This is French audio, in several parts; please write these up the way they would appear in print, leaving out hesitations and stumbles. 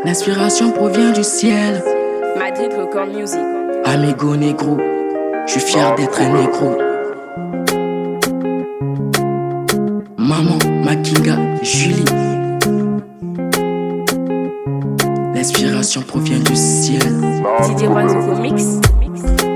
L'inspiration provient du ciel. Madrid Record Music. Amigo négro, je suis fier d'être un négro. Maman, Makinga, Julie. L'inspiration provient du ciel. Didier Wanzoko Mix.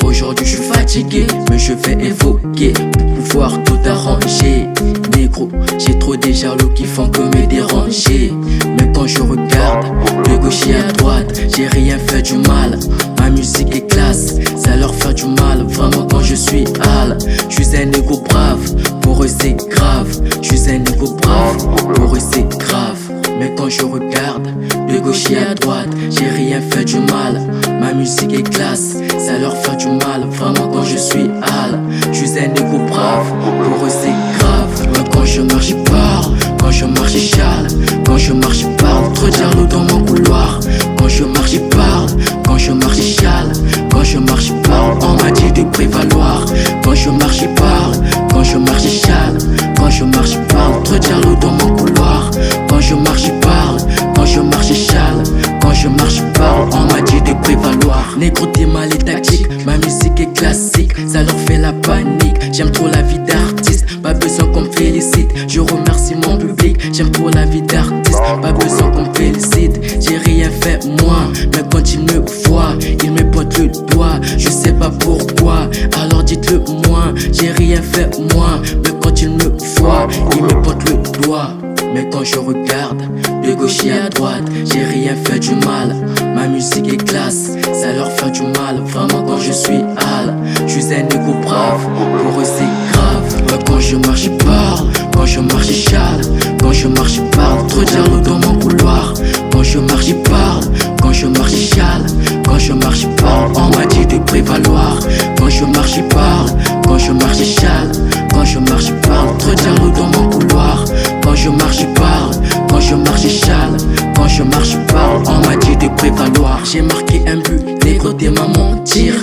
Aujourd'hui je suis fatigué, mais je vais évoquer pour pouvoir tout arranger. Négro, j'ai trop des jaloux qui font que me déranger. Mais quand je regarde de gauche et à droite, j'ai rien fait du mal. Ma musique est classe, ça leur fait du mal. Vraiment quand je suis hal, je suis un négro brave. Pour eux c'est grave, je suis un négro brave. Pour eux c'est grave. Mais quand je regarde de gauche et à droite, j'ai rien fait du mal. Ma musique est classe, ça leur fait du mal. Vraiment quand je suis hal, je suis un négro brave. Pour eux c'est grave. Mais quand je marche je parle, quand je marche je chale, quand je marche je parle. Trop de jaloux dans mon couloir. Quand je marche je parle, quand je marche je chale, quand je marche je parle. On m'a dit de prévaloir. Quand je marche je parle, quand je marche je chale, quand je marche je parle. Trop de jaloux dans mon couloir. Quand je marche je parle, quand je marche je chale, quand je marche je parle. On m'a dit de prévaloir. Négro t'es mal et tactique, ma musique est classique, ça leur fait la panique. J'aime trop la vie d'artiste, pas besoin qu'on me félicite. Je remercie mon public, j'aime trop la vie d'artiste, pas besoin qu'on me félicite. J'ai rien fait moi, mais quand ils me voient, ils me pointent le doigt. Je sais pas pourquoi, alors dites-le moi. J'ai rien fait moi, mais quand ils me voient, ils me pointent le doigt. Mais quand je regarde de gauche et à droite, j'ai rien fait du mal. Ma musique est classe, ça leur fait du mal. Vraiment quand je suis hal, je suis un négro brave. Pour eux c'est grave. Mais quand je marche je parle, quand je marche je chale, quand je marche je parle. Trop de jaloux dans mon couloir. Quand je marche je parle, quand je marche je chale, quand je marche je parle. On m'a dit de prévaloir. Quand je marche je parle, quand je marche je chale, quand je marche je parle. Trop de jaloux dans mon couloir. Quand je marche je parle, quand je marche je chale, quand je marche je parle. On m'a dit de prévaloir. J'ai marqué un but, négro t'es ma mentir.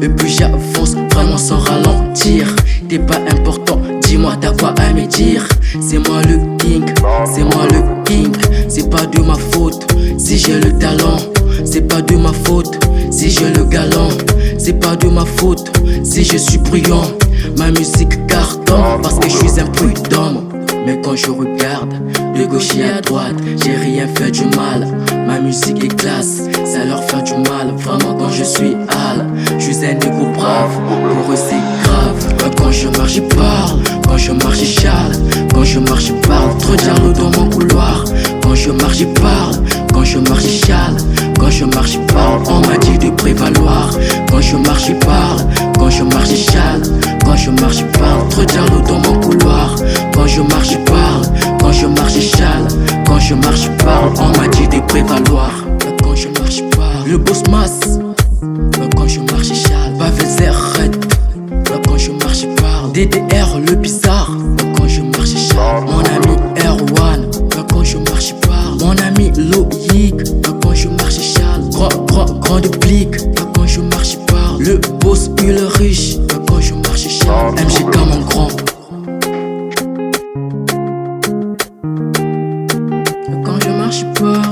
Et puis j'avance vraiment sans ralentir. T'es pas important, dis-moi t'as quoi à me dire. C'est moi le king, c'est moi le king. C'est pas de ma faute si j'ai le talent. C'est pas de ma faute si j'ai le galant. C'est pas de ma faute si je suis brillant. Ma musique cartonne parce que je suis imprudent. Mais quand je regarde de gauche et à droite, j'ai rien fait du mal. Ma musique est classe, ça leur fait du mal. Vraiment quand je suis hal, je suis un négro brave. Pour eux c'est grave. Mais quand je marche je parle, quand je marche je chale, quand je marche je parle. Trop de jaloux dans mon couloir. Quand je marche je parle, quand je marche je chale, quand je marche je parle. On m'a dit de prévaloir. Quand je marche je parle, quand je marche je chale, quand je marche je parle. Trop de jaloux dans mon couloir. Quand je marche je parle, quand je marche je chale, quand je marche je parle. On m'a dit de prévaloir. Quand je marche je parle, le boss masse. Quand je marche je chale, Bavezer Red. Quand je marche je parle, DDR le bizarre. Quand je marche je chale, mon ami Erwan. Quand je marche je parle, mon ami Loïc. Quand je marche je chale, grand plique. Quand je marche je parle, le boss le riche. Quand je marche je chale, MGK mon grand. Quand je marche je parle,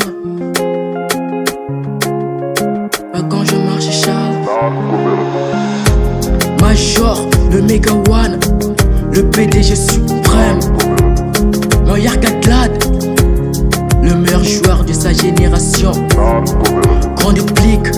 quand je marche je chale. Major, le méga one, le PDG suprême. Mon Yarkaglad, le meilleur joueur de sa génération. Grande plique.